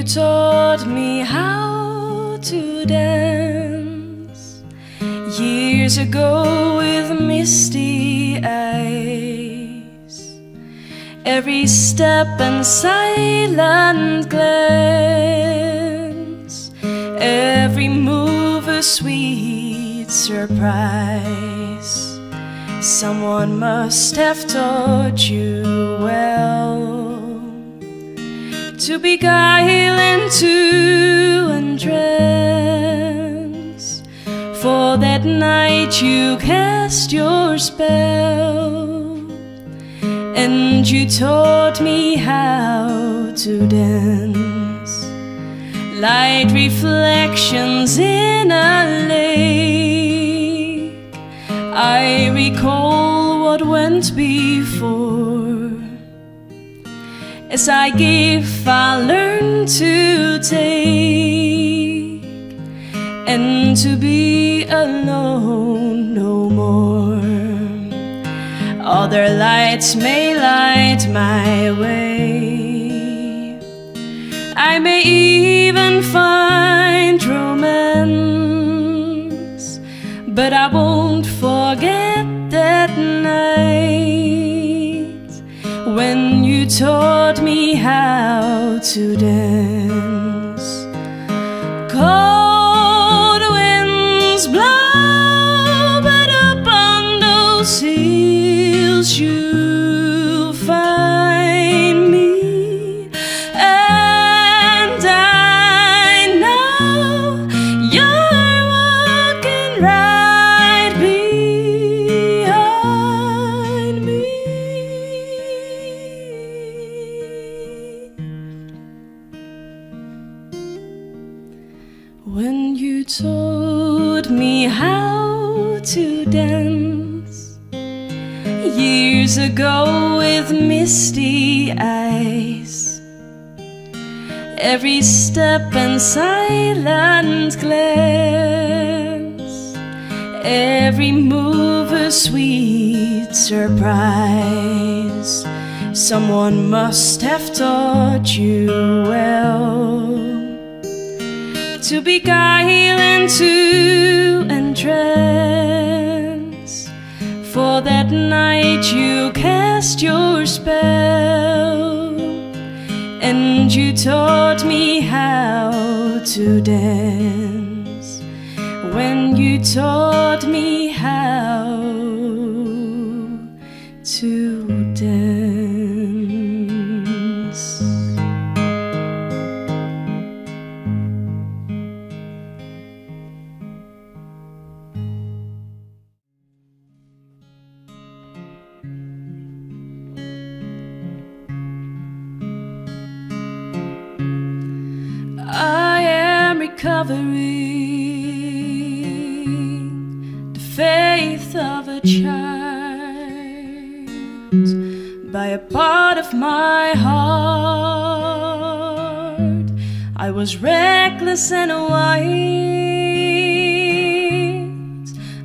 taught me how to dance years ago with misty eyes. Every step and silent glance, every move a sweet surprise. Someone must have taught you well to beguile and to entrance. For that night you cast your spell, and you taught me how to dance. Light reflections in a lake, I recall what went before. As I give, I learn to take, and to be alone no more. Other lights may light my way, I may even find romance, but I won't forget that night when you taught me how to dance. Cold winds blow, but up on those hills you'll find me, and I know you're walking right behind me. When you taught me how to dance years ago with misty eyes, every step and silent glance, every move a sweet surprise. Someone must have taught you well to beguile and to entrance. For that night you cast your spell, and you taught me how to dance. When you taught me how to dance. I am recovering the faith of a child. By a part of my heart I was reckless and wild.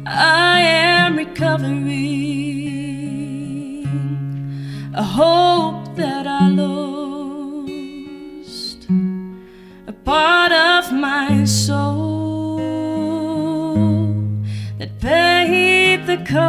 I am recovering a hope that I lost, a part of my soul that paid the cost,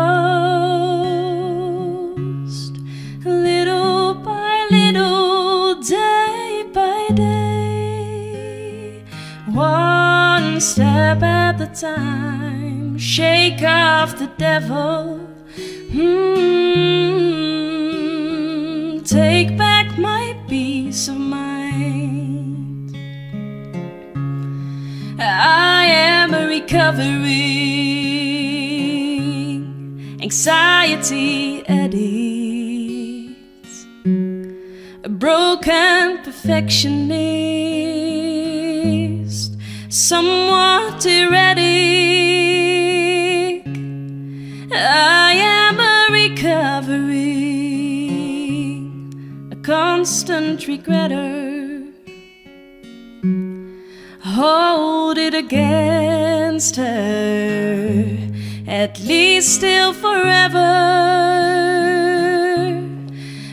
little by little, day by day, one step at a time. Shake off the devil, take back my peace of mind. I am a recovering anxiety addict, a broken perfectionist, somewhat erratic. I am a recovering, a constant regretter. Hold it against her, at least till forever.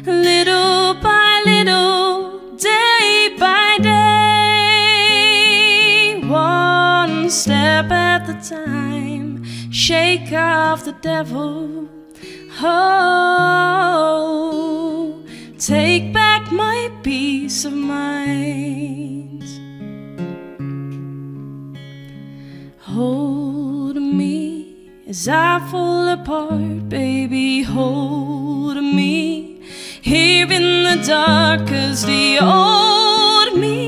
Little by little, day by day, of the devil. Oh, take back my peace of mind. Hold me as I fall apart, baby, hold me here in the dark, 'cause the old me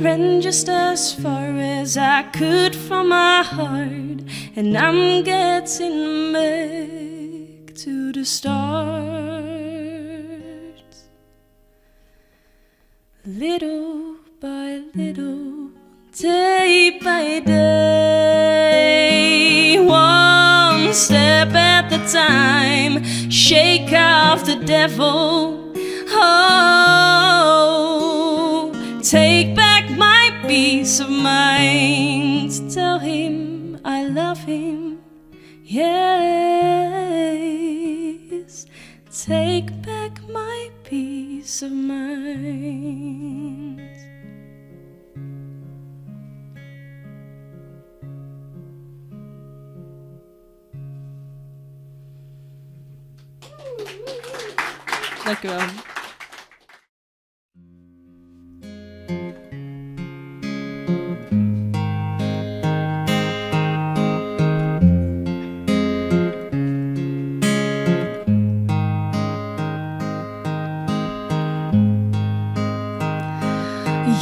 ran just as far as I could from my heart, and I'm getting back to the start. Little by little, day by day, one step at a time, shake off the devil. Oh, take back my peace of mind. Tell him I love him, yes. Take back my peace of mind. Dank u wel.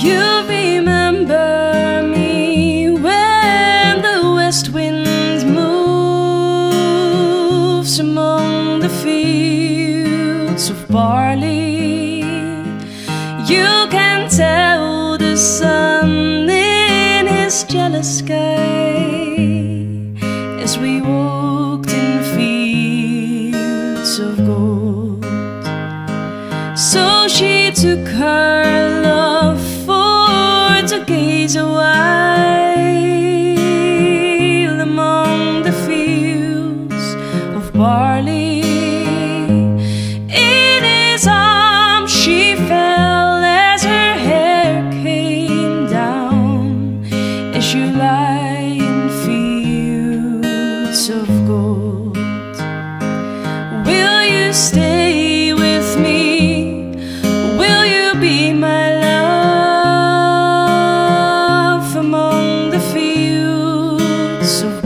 You remember me when the west wind moves among the fields of barley. You can tell the sun in his jealous sky as we walked in fields of gold. So she took her love to gaze a while among the fields of barley. In his arms she fell as her hair came down, as you lie in fields of gold. Will you stay with me? Will you be my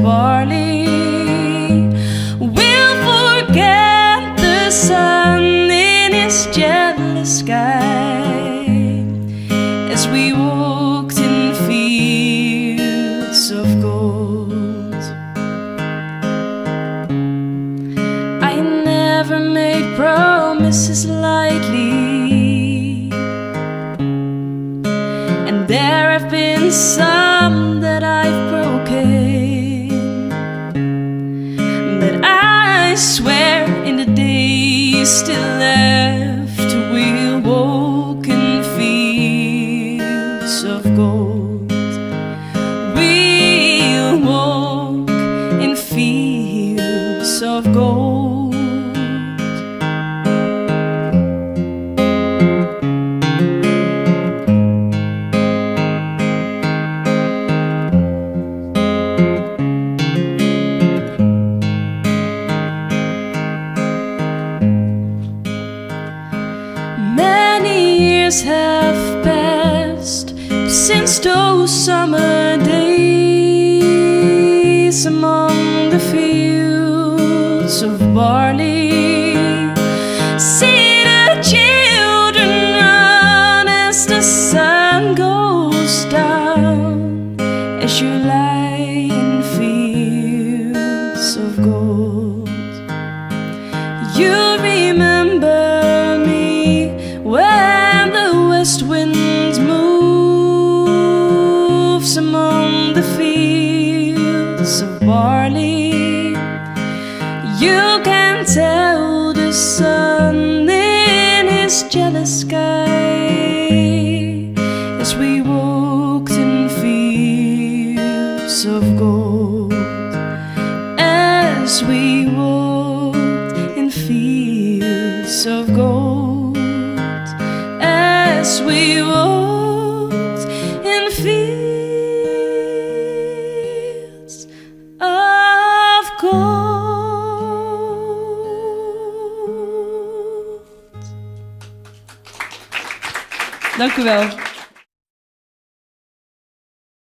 barley? We'll forget the sun in his jealous sky as we walked in fields of gold. I never made promises lightly, and there have been some that I've broken. I swear in the days still left, we'll walk in fields of gold. We'll walk in fields of gold. Have passed since those summer days among the fields of barley. See the children run as the sun goes down, as you lie in fields of gold. You remember me when the west wind moves among the fields of barley. You can tell the sun in his jealous sky as we walked in fields of gold, as we walked in fields of gold, as we walked in fields of gold. Dank u wel.